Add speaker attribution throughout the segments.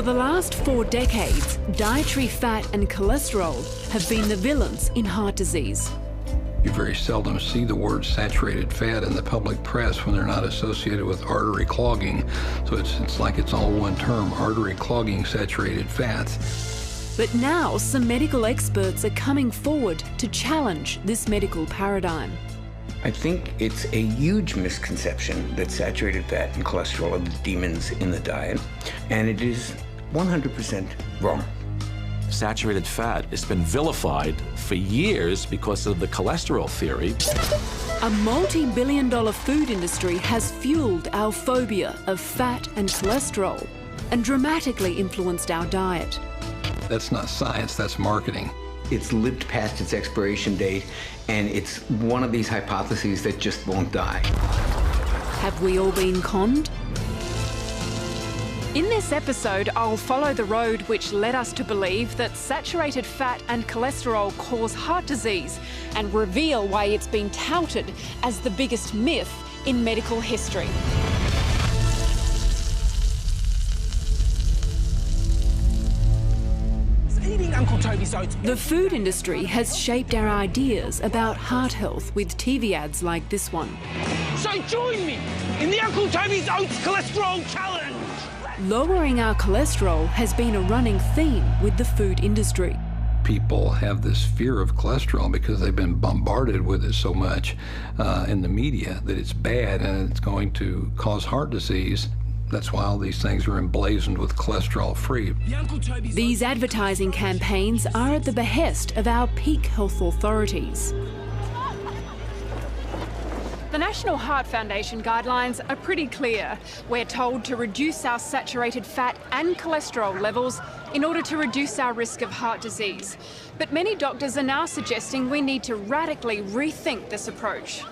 Speaker 1: the last 4 decades, dietary fat and cholesterol have been the villains in heart disease.
Speaker 2: You very seldom see the word saturated fat in the public press when they're not associated with artery clogging. So it's like it's all one term, artery clogging saturated fats.
Speaker 1: But now some medical experts are coming forward to challenge this medical paradigm.
Speaker 3: I think it's a huge misconception that saturated fat and cholesterol are the demons in the diet, and it is 100% wrong.
Speaker 4: Saturated fat has been vilified for years because of the cholesterol theory.
Speaker 1: A multi-billion-dollar food industry has fueled our phobia of fat and cholesterol and dramatically influenced our diet.
Speaker 2: That's not science, that's marketing.
Speaker 3: It's lived past its expiration date, and it's one of these hypotheses that just won't die.
Speaker 1: Have we all been conned? In this episode, I'll follow the road which led us to believe that saturated fat and cholesterol cause heart disease and reveal why it's been touted as the biggest myth in medical history. The food industry has shaped our ideas about heart health with TV ads like this one.
Speaker 5: So join me in the Uncle Toby's Oats Cholesterol Challenge!
Speaker 1: Lowering our cholesterol has been a running theme with the food industry.
Speaker 2: People have this fear of cholesterol because they've been bombarded with it so much in the media that it's bad and it's going to cause heart disease. That's why all these things are emblazoned with cholesterol-free.
Speaker 1: These advertising campaigns are at the behest of our peak health authorities. The National Heart Foundation guidelines are pretty clear. We're told to reduce our saturated fat and cholesterol levels in order to reduce our risk of heart disease. But many doctors are now suggesting we need to radically rethink this approach.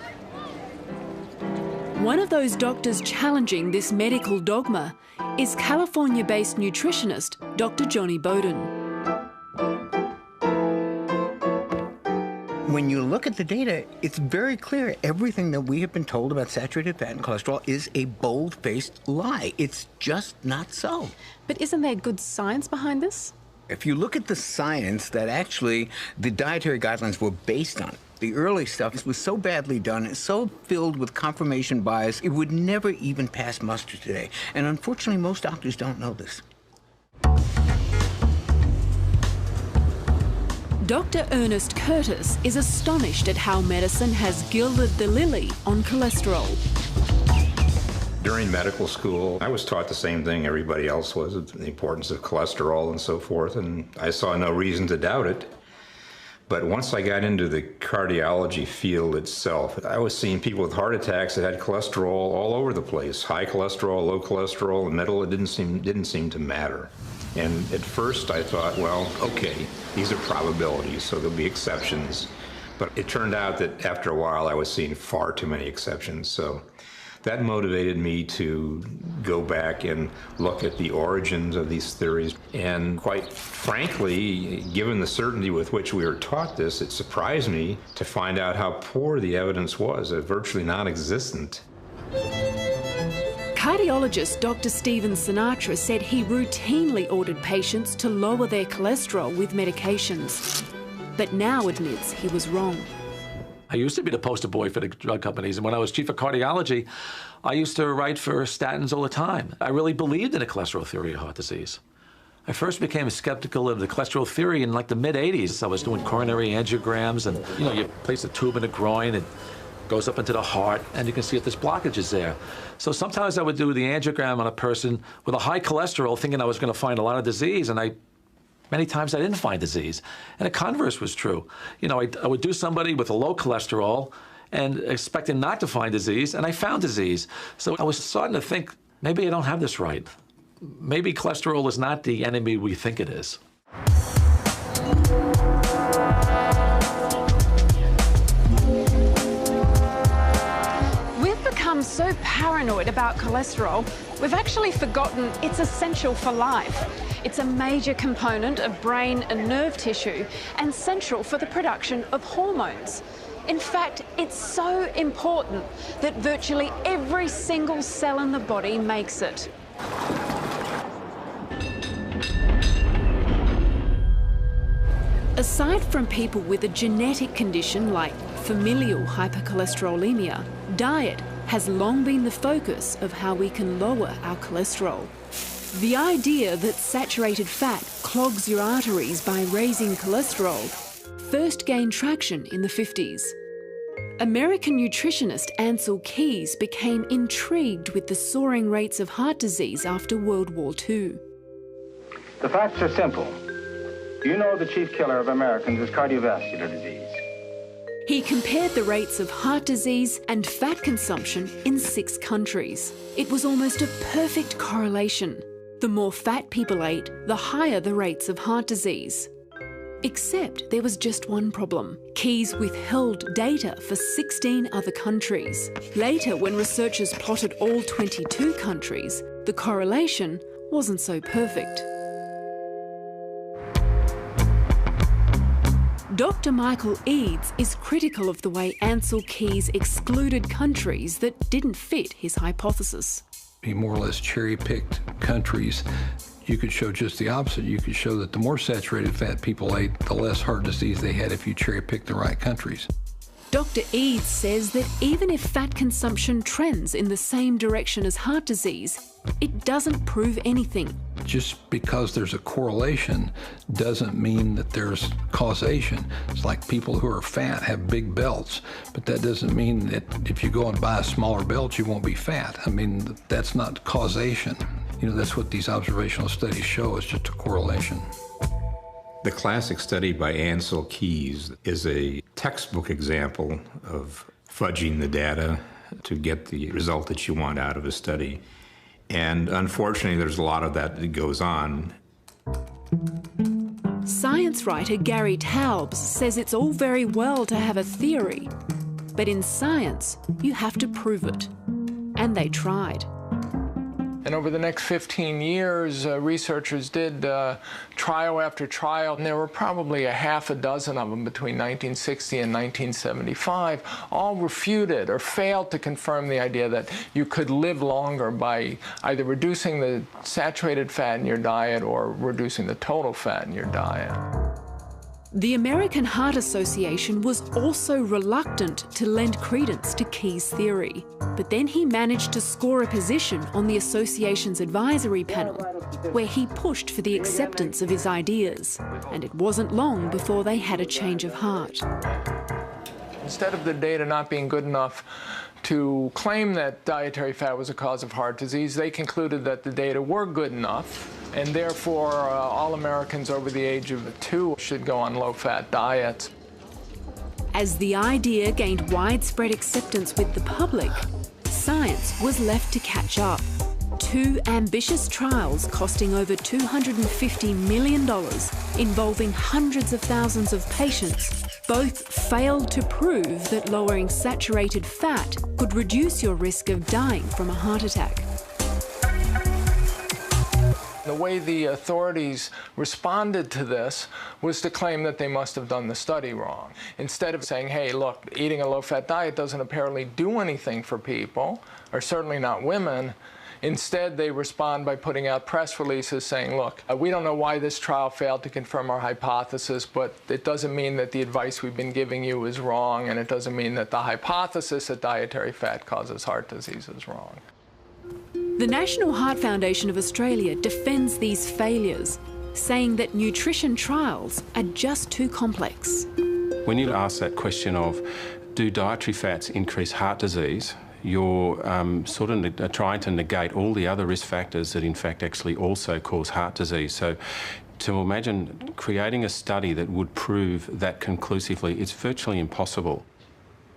Speaker 1: One of those doctors challenging this medical dogma is California-based nutritionist Dr. Johnny Bowden.
Speaker 3: When you look at the data, it's very clear everything that we have been told about saturated fat and cholesterol is a bold-faced lie. It's just not so.
Speaker 1: But isn't there good science behind this?
Speaker 3: If you look at the science that actually the dietary guidelines were based on, the early stuff was so badly done, it's so filled with confirmation bias, it would never even pass muster today. And unfortunately, most doctors don't know this.
Speaker 1: Dr. Ernest Curtis is astonished at how medicine has gilded the lily on cholesterol.
Speaker 6: During medical school, I was taught the same thing everybody else was, the importance of cholesterol and so forth, and I saw no reason to doubt it. But once I got into the cardiology field itself, I was seeing people with heart attacks that had cholesterol all over the place. High cholesterol, low cholesterol, and middle, it didn't seem to matter. And at first I thought, well, okay, these are probabilities, so there'll be exceptions. But it turned out that after a while I was seeing far too many exceptions. So that motivated me to go back and look at the origins of these theories. And quite frankly, given the certainty with which we were taught this, it surprised me to find out how poor the evidence was, virtually non-existent.
Speaker 1: Cardiologist Dr. Stephen Sinatra said he routinely ordered patients to lower their cholesterol with medications, but now admits he was wrong.
Speaker 4: I used to be the poster boy for the drug companies, and when I was chief of cardiology, I used to write for statins all the time. I really believed in the cholesterol theory of heart disease. I first became skeptical of the cholesterol theory in like the mid-'80s. I was doing coronary angiograms, and you place a tube in the groin, and goes up into the heart, and you can see if there's blockages there. So sometimes I would do the angiogram on a person with a high cholesterol, thinking I was going to find a lot of disease, and many times I didn't find disease. And the converse was true. I would do somebody with a low cholesterol and expecting not to find disease, and I found disease. So I was starting to think, maybe I don't have this right. Maybe cholesterol is not the enemy we think it is.
Speaker 1: Become so paranoid about cholesterol, we've actually forgotten it's essential for life. It's a major component of brain and nerve tissue and central for the production of hormones. In fact, it's so important that virtually every single cell in the body makes it. Aside from people with a genetic condition like familial hypercholesterolemia, diet has long been the focus of how we can lower our cholesterol. The idea that saturated fat clogs your arteries by raising cholesterol first gained traction in the 50s. American nutritionist Ancel Keys became intrigued with the soaring rates of heart disease after World War II.
Speaker 7: The facts are simple. You know the chief killer of Americans is cardiovascular disease.
Speaker 1: He compared the rates of heart disease and fat consumption in 6 countries. It was almost a perfect correlation. The more fat people ate, the higher the rates of heart disease. Except there was just one problem. Keys withheld data for 16 other countries. Later, when researchers plotted all 22 countries, the correlation wasn't so perfect. Dr. Michael Eads is critical of the way Ancel Keys excluded countries that didn't fit his hypothesis.
Speaker 2: He more or less cherry-picked countries. You could show just the opposite. You could show that the more saturated fat people ate, the less heart disease they had if you cherry-picked the right countries.
Speaker 1: Dr. Eads says that even if fat consumption trends in the same direction as heart disease, it doesn't prove anything.
Speaker 2: Just because there's a correlation doesn't mean that there's causation. It's like people who are fat have big belts, but that doesn't mean that if you go and buy a smaller belt, you won't be fat. I mean, that's not causation. You know, that's what these observational studies show, is just a correlation.
Speaker 6: The classic study by Ancel Keys is a textbook example of fudging the data to get the result that you want out of a study. And unfortunately, there's a lot of that goes on.
Speaker 1: Science writer Gary Taubes says it's all very well to have a theory, but in science, you have to prove it. And they tried.
Speaker 8: And over the next 15 years, researchers did trial after trial, and there were probably a half a dozen of them between 1960 and 1975, all refuted or failed to confirm the idea that you could live longer by either reducing the saturated fat in your diet or reducing the total fat in your diet.
Speaker 1: The American Heart Association was also reluctant to lend credence to Keys' theory, but then he managed to score a position on the association's advisory panel, where he pushed for the acceptance of his ideas, and it wasn't long before they had a change of heart.
Speaker 8: Instead of the data not being good enough to claim that dietary fat was a cause of heart disease, they concluded that the data were good enough, and therefore all Americans over the age of 2 should go on low-fat diets.
Speaker 1: As the idea gained widespread acceptance with the public, science was left to catch up. 2 ambitious trials costing over $250 million, involving hundreds of thousands of patients, both failed to prove that lowering saturated fat could reduce your risk of dying from a heart attack.
Speaker 8: The way the authorities responded to this was to claim that they must have done the study wrong. Instead of saying, hey, look, eating a low-fat diet doesn't apparently do anything for people, or certainly not women, instead they respond by putting out press releases saying, look, we don't know why this trial failed to confirm our hypothesis, but it doesn't mean that the advice we've been giving you is wrong, and it doesn't mean that the hypothesis that dietary fat causes heart disease is wrong.
Speaker 1: The National Heart Foundation of Australia defends these failures, saying that nutrition trials are just too complex.
Speaker 9: When you ask that question of, do dietary fats increase heart disease, you're sort of trying to negate all the other risk factors that in fact actually also cause heart disease. So to imagine creating a study that would prove that conclusively, it's virtually impossible.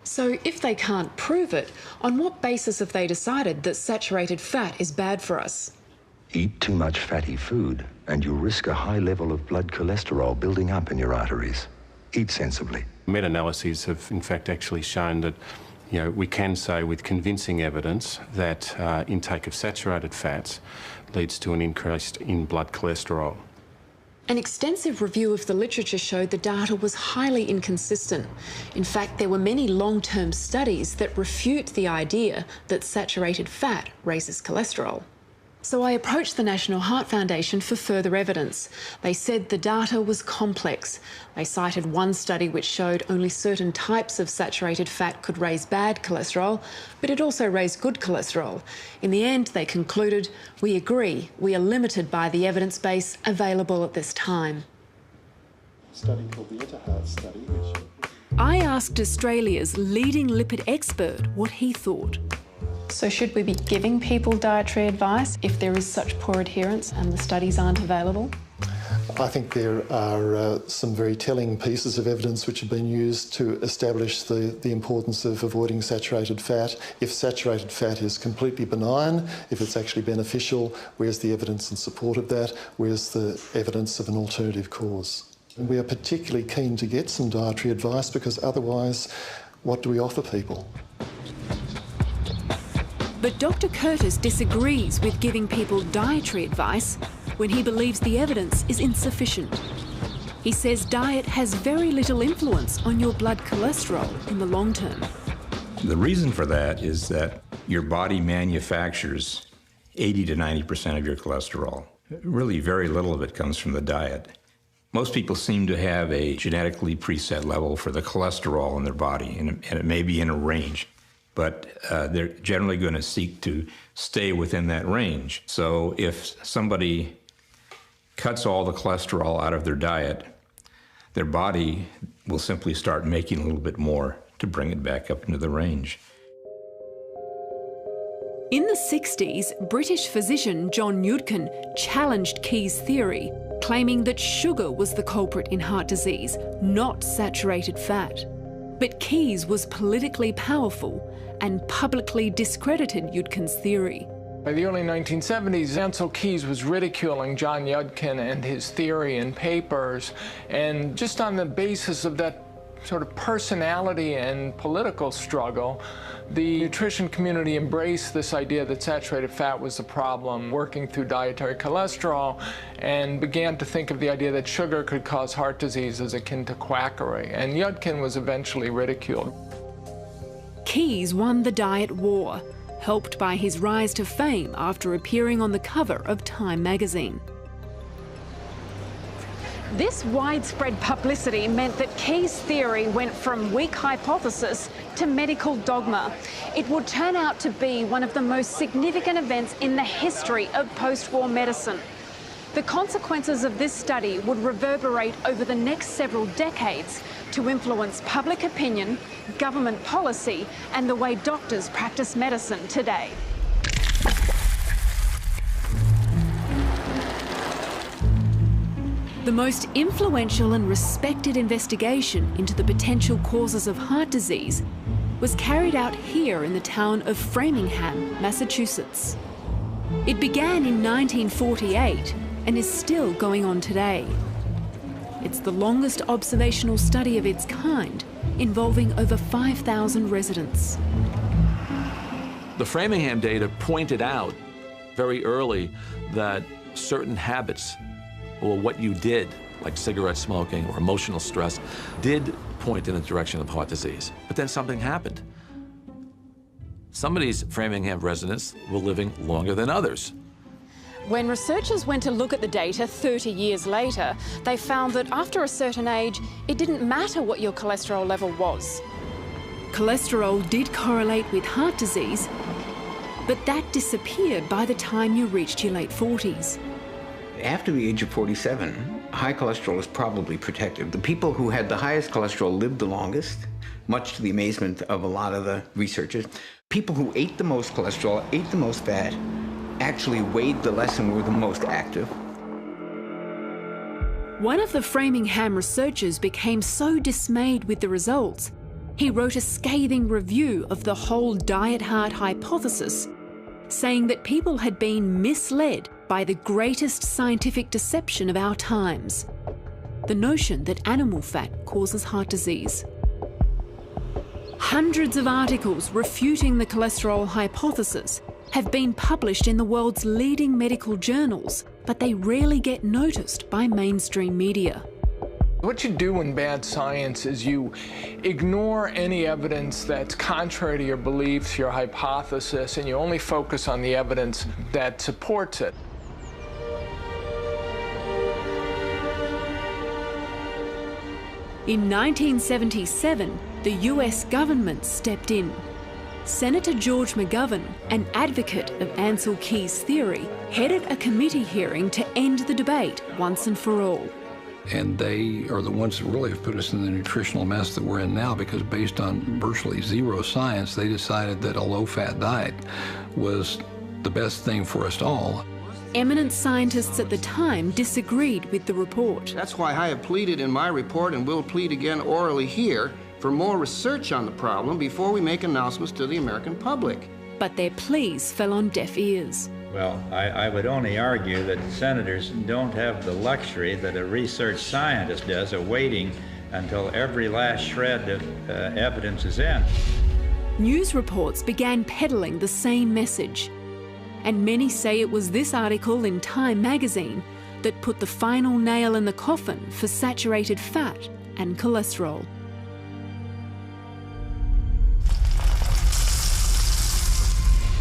Speaker 1: So if they can't prove it, on what basis have they decided that saturated fat is bad for us?
Speaker 10: Eat too much fatty food and you risk a high level of blood cholesterol building up in your arteries. Eat sensibly.
Speaker 9: Meta-analyses have in fact actually shown that we can say with convincing evidence that intake of saturated fats leads to an increase in blood cholesterol.
Speaker 1: An extensive review of the literature showed the data was highly inconsistent. In fact, there were many long-term studies that refute the idea that saturated fat raises cholesterol. So I approached the National Heart Foundation for further evidence. They said the data was complex. They cited one study which showed only certain types of saturated fat could raise bad cholesterol, but it also raised good cholesterol. In the end, they concluded, we agree, we are limited by the evidence base available at this time.
Speaker 11: A study called the InterHeart study, which...
Speaker 1: I asked Australia's leading lipid expert what he thought. So should we be giving people dietary advice if there is such poor adherence and the studies aren't available?
Speaker 11: I think there are some very telling pieces of evidence which have been used to establish the importance of avoiding saturated fat. If saturated fat is completely benign, if it's actually beneficial, where's the evidence in support of that? Where's the evidence of an alternative cause? And we are particularly keen to get some dietary advice because otherwise, what do we offer people?
Speaker 1: But Dr. Curtis disagrees with giving people dietary advice when he believes the evidence is insufficient. He says diet has very little influence on your blood cholesterol in the long term.
Speaker 6: The reason for that is that your body manufactures 80 to 90% of your cholesterol. Really, very little of it comes from the diet. Most people seem to have a genetically preset level for the cholesterol in their body, and it may be in a range. But they're generally going to seek to stay within that range. So if somebody cuts all the cholesterol out of their diet, their body will simply start making a little bit more to bring it back up into the range.
Speaker 1: In the 60s, British physician John Yudkin challenged Keyes' theory, claiming that sugar was the culprit in heart disease, not saturated fat. But Keyes was politically powerful and publicly discredited Yudkin's theory.
Speaker 8: By the early 1970s, Ancel Keys was ridiculing John Yudkin and his theory in papers, and just on the basis of that sort of personality and political struggle, the nutrition community embraced this idea that saturated fat was the problem, working through dietary cholesterol, and began to think of the idea that sugar could cause heart disease as akin to quackery. And Yudkin was eventually ridiculed.
Speaker 1: Keyes won the diet war, helped by his rise to fame after appearing on the cover of Time magazine. This widespread publicity meant that Keyes' theory went from weak hypothesis to medical dogma. It would turn out to be one of the most significant events in the history of post-war medicine. The consequences of this study would reverberate over the next several decades to influence public opinion, government policy, and the way doctors practice medicine today. The most influential and respected investigation into the potential causes of heart disease was carried out here in the town of Framingham, Massachusetts. It began in 1948 and is still going on today. It's the longest observational study of its kind, involving over 5,000 residents.
Speaker 4: The Framingham data pointed out very early that certain habits, or what you did, like cigarette smoking or emotional stress, did point in the direction of heart disease. But then something happened. Some of these Framingham residents were living longer than others.
Speaker 1: When researchers went to look at the data 30 years later, they found that after a certain age, it didn't matter what your cholesterol level was. Cholesterol did correlate with heart disease, but that disappeared by the time you reached your late 40s.
Speaker 3: After the age of 47, high cholesterol is probably protective. The people who had the highest cholesterol lived the longest, much to the amazement of a lot of the researchers. People who ate the most cholesterol, ate the most fat, actually weighed the less and were the most active.
Speaker 1: One of the Framingham researchers became so dismayed with the results, he wrote a scathing review of the whole diet heart hypothesis, saying that people had been misled by the greatest scientific deception of our times, the notion that animal fat causes heart disease. Hundreds of articles refuting the cholesterol hypothesis have been published in the world's leading medical journals, but they rarely get noticed by mainstream media.
Speaker 8: What you do in bad science is you ignore any evidence that's contrary to your beliefs, your hypothesis, and you only focus on the evidence that supports it.
Speaker 1: In 1977, the US government stepped in. Senator George McGovern, an advocate of Ancel Keys' theory, headed a committee hearing to end the debate once and for all.
Speaker 2: And they are the ones that really have put us in the nutritional mess that we're in now, because based on virtually zero science, they decided that a low-fat diet was the best thing for us all.
Speaker 1: Eminent scientists at the time disagreed with the report.
Speaker 12: That's why I have pleaded in my report, and will plead again orally here, for more research on the problem before we make announcements to the American public.
Speaker 1: But their pleas fell on deaf ears.
Speaker 13: Well, I would only argue that senators don't have the luxury that a research scientist does of waiting until every last shred of evidence is in.
Speaker 1: News reports began peddling the same message. And many say it was this article in Time magazine that put the final nail in the coffin for saturated fat and cholesterol.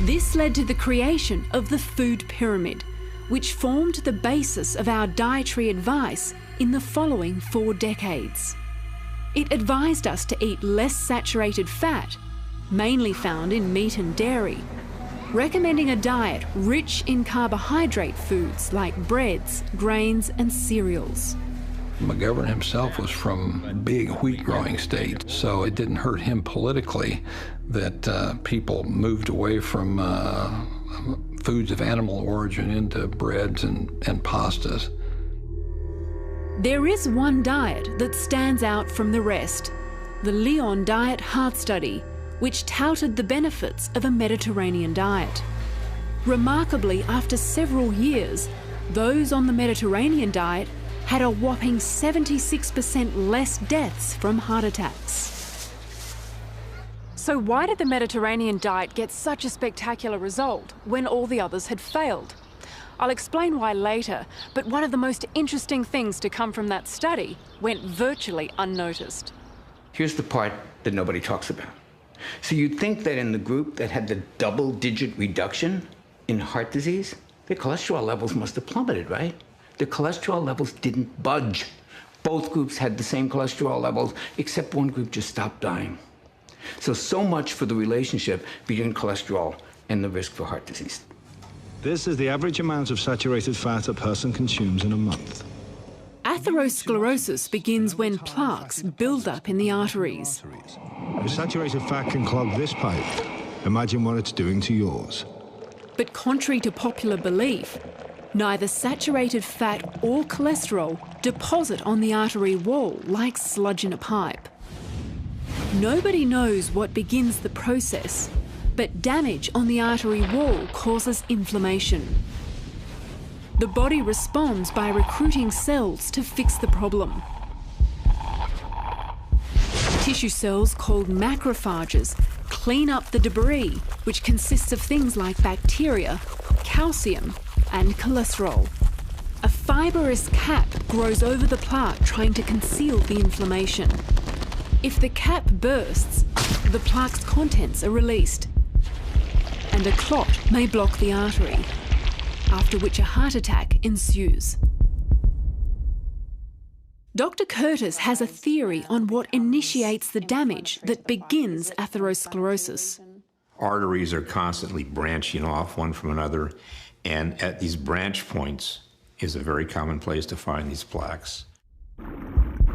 Speaker 1: This led to the creation of the food pyramid, which formed the basis of our dietary advice in the following 4 decades. It advised us to eat less saturated fat, mainly found in meat and dairy, recommending a diet rich in carbohydrate foods like breads, grains and cereals.
Speaker 2: McGovern himself was from a big wheat growing state, so it didn't hurt him politically that people moved away from foods of animal origin into breads and pastas.
Speaker 1: There is one diet that stands out from the rest, the Lyon Diet Heart Study, which touted the benefits of a Mediterranean diet. Remarkably, after several years, those on the Mediterranean diet had a whopping 76% less deaths from heart attacks. So why did the Mediterranean diet get such a spectacular result when all the others had failed? I'll explain why later, but one of the most interesting things to come from that study went virtually unnoticed.
Speaker 3: Here's the part that nobody talks about. So you'd think that in the group that had the double-digit reduction in heart disease, their cholesterol levels must have plummeted, right? The cholesterol levels didn't budge. Both groups had the same cholesterol levels, except one group just stopped dying. So much for the relationship between cholesterol and the risk for heart disease.
Speaker 14: This is the average amount of saturated fat a person consumes in a month.
Speaker 1: Atherosclerosis begins when plaques build up in the arteries.
Speaker 14: If saturated fat can clog this pipe, imagine what it's doing to yours.
Speaker 1: But contrary to popular belief, neither saturated fat or cholesterol deposit on the artery wall like sludge in a pipe. Nobody knows what begins the process, but damage on the artery wall causes inflammation. The body responds by recruiting cells to fix the problem. Tissue cells called macrophages clean up the debris, which consists of things like bacteria, calcium, and cholesterol. A fibrous cap grows over the plaque trying to conceal the inflammation. If the cap bursts, the plaque's contents are released, and a clot may block the artery, after which a heart attack ensues. Dr. Curtis has a theory on what initiates the damage that begins atherosclerosis.
Speaker 6: Arteries are constantly branching off one from another, and at these branch points is a very common place to find these plaques.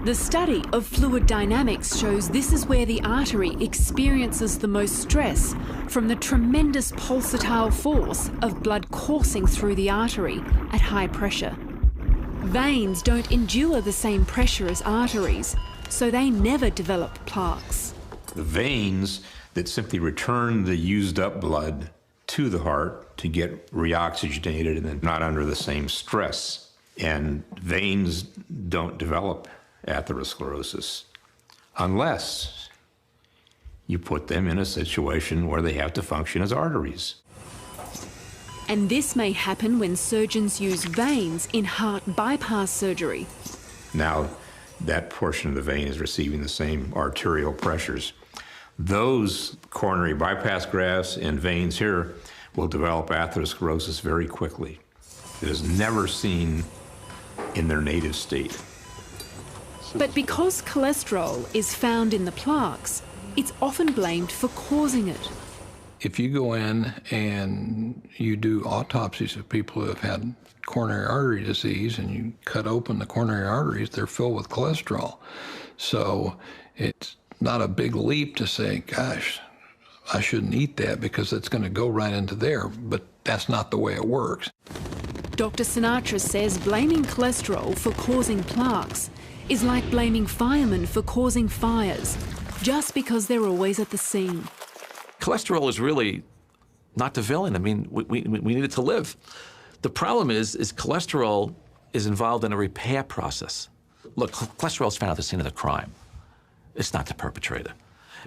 Speaker 1: The study of fluid dynamics shows this is where the artery experiences the most stress from the tremendous pulsatile force of blood coursing through the artery at high pressure. Veins don't endure the same pressure as arteries, so they never develop plaques.
Speaker 6: The veins that simply return the used up blood to the heart to get reoxygenated and then not under the same stress. And veins don't develop atherosclerosis unless you put them in a situation where they have to function as arteries.
Speaker 1: And this may happen when surgeons use veins in heart bypass surgery.
Speaker 6: Now, that portion of the vein is receiving the same arterial pressures. Those coronary bypass grafts and veins here will develop atherosclerosis very quickly. It is never seen in their native state.
Speaker 1: But because cholesterol is found in the plaques, it's often blamed for causing it.
Speaker 2: If you go in and you do autopsies of people who have had coronary artery disease and you cut open the coronary arteries, they're filled with cholesterol. So it's not a big leap to say, gosh, I shouldn't eat that because it's going to go right into there, but that's not the way it works.
Speaker 1: Dr. Sinatra says blaming cholesterol for causing plaques is like blaming firemen for causing fires, just because they're always at the scene.
Speaker 4: Cholesterol is really not the villain. I mean, we need it to live. The problem is cholesterol is involved in a repair process. Look, cholesterol is found at the scene of the crime. It's not the perpetrator.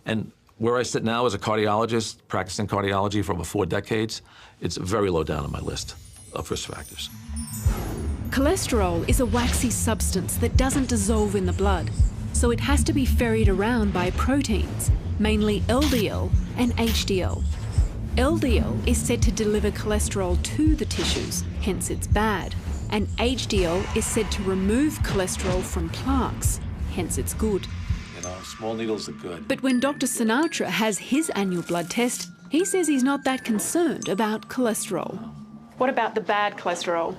Speaker 4: And where I sit now as a cardiologist, practicing cardiology for over 4 decades, it's very low down on my list of risk factors.
Speaker 1: Cholesterol is a waxy substance that doesn't dissolve in the blood, so it has to be ferried around by proteins, mainly LDL and HDL. LDL is said to deliver cholesterol to the tissues, hence it's bad, and HDL is said to remove cholesterol from plaques, hence it's good.
Speaker 4: You know, small needles are good.
Speaker 1: But when Dr. Sinatra has his annual blood test, he says he's not that concerned about cholesterol. What about the bad cholesterol?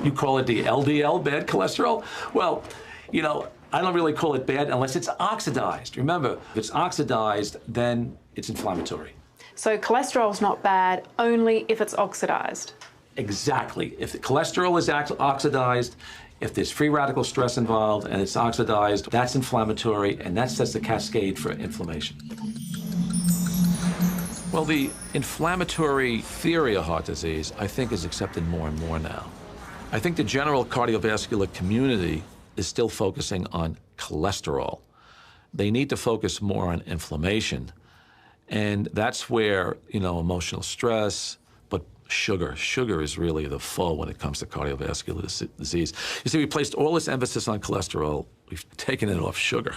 Speaker 4: You call it the LDL, bad cholesterol? Well, you know, I don't really call it bad unless it's oxidized. Remember, if it's oxidized, then it's inflammatory.
Speaker 1: So cholesterol's not bad only if it's oxidized?
Speaker 4: Exactly. If the cholesterol is oxidized, if there's free radical stress involved and it's oxidized, that's inflammatory, and that sets the cascade for inflammation. Well, the inflammatory theory of heart disease, I think, is accepted more and more now. I think the general cardiovascular community is still focusing on cholesterol. They need to focus more on inflammation. And that's where, you know, emotional stress, but sugar is really the foe when it comes to cardiovascular disease. You see, we placed all this emphasis on cholesterol, we've taken it off sugar.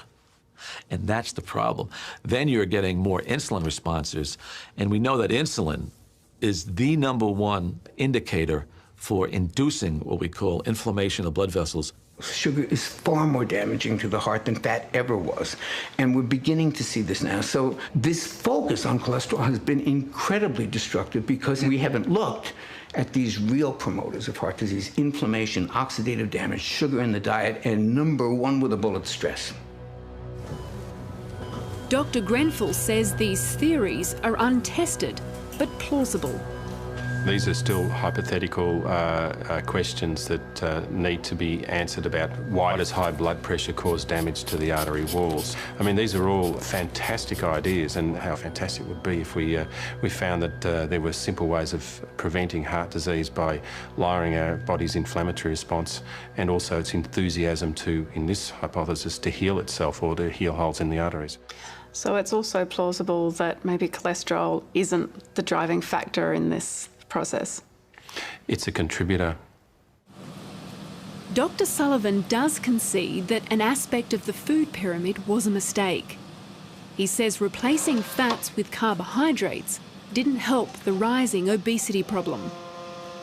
Speaker 4: And that's the problem. Then you're getting more insulin responses, and we know that insulin is the #1 indicator for inducing what we call inflammation of blood vessels.
Speaker 3: Sugar is far more damaging to the heart than fat ever was, and we're beginning to see this now. So this focus on cholesterol has been incredibly destructive because we haven't looked at these real promoters of heart disease: inflammation, oxidative damage, sugar in the diet, and #1 with a bullet, stress.
Speaker 1: Dr. Grenfell says these theories are untested but plausible.
Speaker 9: These are still hypothetical questions that need to be answered about why does high blood pressure cause damage to the artery walls. I mean, these are all fantastic ideas, and how fantastic it would be if we found that there were simple ways of preventing heart disease by lowering our body's inflammatory response and also its enthusiasm to, in this hypothesis, to heal itself or to heal holes in the arteries.
Speaker 1: So it's also plausible that maybe cholesterol isn't the driving factor in this process?
Speaker 9: It's a contributor.
Speaker 1: Dr. Sullivan does concede that an aspect of the food pyramid was a mistake. He says replacing fats with carbohydrates didn't help the rising obesity problem.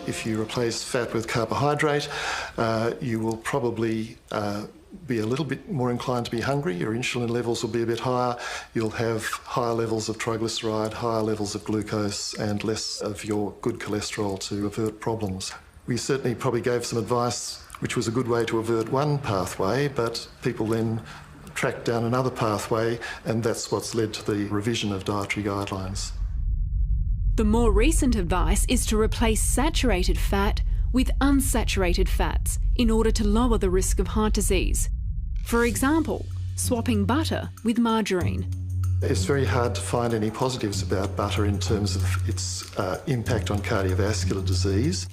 Speaker 11: If you replace fat with carbohydrate, you will probably be a little bit more inclined to be hungry. Your insulin levels will be a bit higher. You'll have higher levels of triglyceride, higher levels of glucose, and less of your good cholesterol to avert problems. We certainly probably gave some advice which was a good way to avert one pathway, but people then tracked down another pathway, and that's what's led to the revision of dietary guidelines.
Speaker 1: The more recent advice is to replace saturated fat with unsaturated fats in order to lower the risk of heart disease. For example, swapping butter with margarine.
Speaker 11: It's very hard to find any positives about butter in terms of its impact on cardiovascular disease.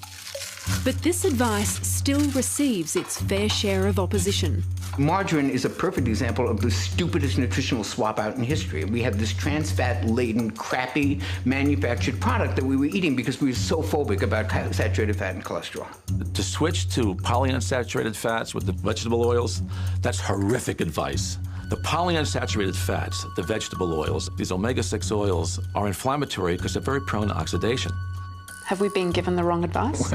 Speaker 1: But this advice still receives its fair share of opposition.
Speaker 3: Margarine is a perfect example of the stupidest nutritional swap out in history. We have this trans fat-laden, crappy, manufactured product that we were eating because we were so phobic about saturated fat and cholesterol.
Speaker 4: To switch to polyunsaturated fats with the vegetable oils, that's horrific advice. The polyunsaturated fats, the vegetable oils, these omega-6 oils are inflammatory because they're very prone to oxidation.
Speaker 1: Have we been given the wrong advice?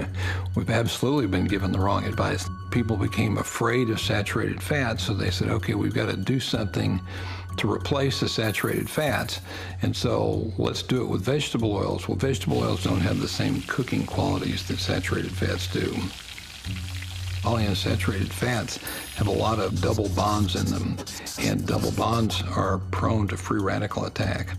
Speaker 2: We've absolutely been given the wrong advice. People became afraid of saturated fats, so they said, okay, we've got to do something to replace the saturated fats, and so let's do it with vegetable oils. Well, vegetable oils don't have the same cooking qualities that saturated fats do. Polyunsaturated fats have a lot of double bonds in them, and double bonds are prone to free radical attack.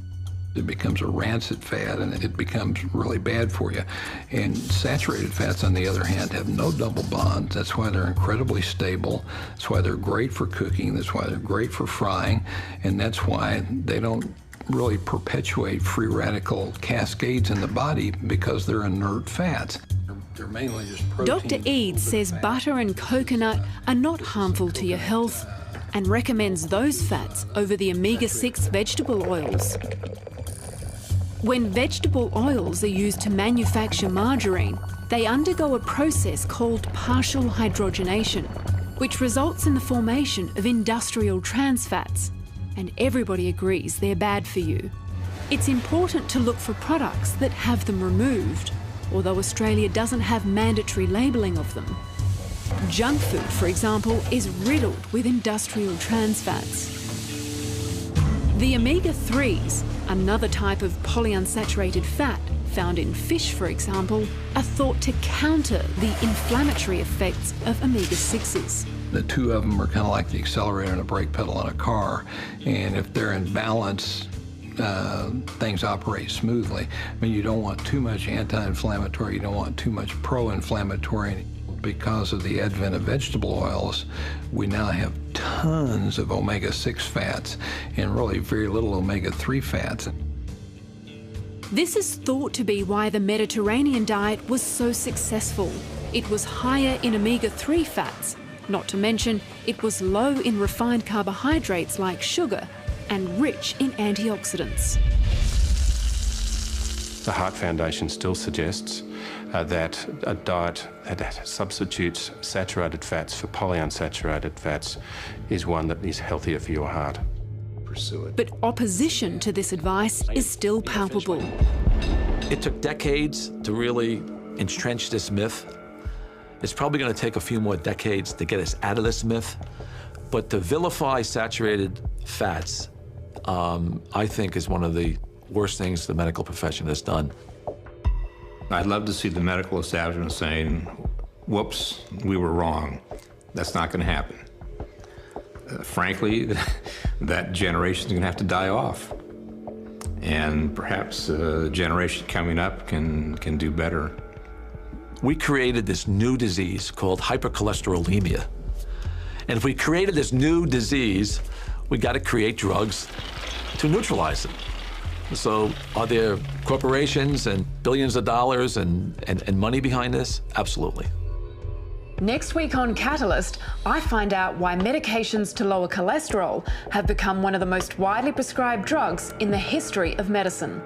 Speaker 2: It becomes a rancid fat, and it becomes really bad for you. And saturated fats, on the other hand, have no double bonds. That's why they're incredibly stable. That's why they're great for cooking. That's why they're great for frying. And that's why they don't really perpetuate free radical cascades in the body, because they're inert fats. They're mainly just protein.
Speaker 1: Dr. Eades says butter and coconut are not harmful to your health and recommends those fats over the omega-6 vegetable oils. When vegetable oils are used to manufacture margarine, they undergo a process called partial hydrogenation, which results in the formation of industrial trans fats, and everybody agrees they're bad for you. It's important to look for products that have them removed, although Australia doesn't have mandatory labelling of them. Junk food, for example, is riddled with industrial trans fats. The omega-3s, another type of polyunsaturated fat found in fish, for example, are thought to counter the inflammatory effects of omega-6s.
Speaker 2: The two of them are kind of like the accelerator and a brake pedal on a car, and if they're in balance, things operate smoothly. I mean, you don't want too much anti-inflammatory, you don't want too much pro-inflammatory. Because of the advent of vegetable oils, we now have tons of omega-6 fats and really very little omega-3 fats.
Speaker 1: This is thought to be why the Mediterranean diet was so successful. It was higher in omega-3 fats, not to mention it was low in refined carbohydrates like sugar and rich in antioxidants.
Speaker 9: The Heart Foundation still suggests that a diet that substitutes saturated fats for polyunsaturated fats is one that is healthier for your heart.
Speaker 6: Pursue it.
Speaker 1: But opposition to this advice is still palpable.
Speaker 4: It took decades to really entrench this myth. It's probably going to take a few more decades to get us out of this myth. But to vilify saturated fats, I think, is one of the worst things the medical profession has done.
Speaker 6: I'd love to see the medical establishment saying, whoops, we were wrong. That's not going to happen. Frankly, that generation's going to have to die off. And perhaps the generation coming up can do better.
Speaker 4: We created this new disease called hypercholesterolemia. And if we created this new disease, we got to create drugs to neutralize it. So are there corporations and billions of dollars and money behind this? Absolutely.
Speaker 1: Next week on Catalyst, I find out why medications to lower cholesterol have become one of the most widely prescribed drugs in the history of medicine.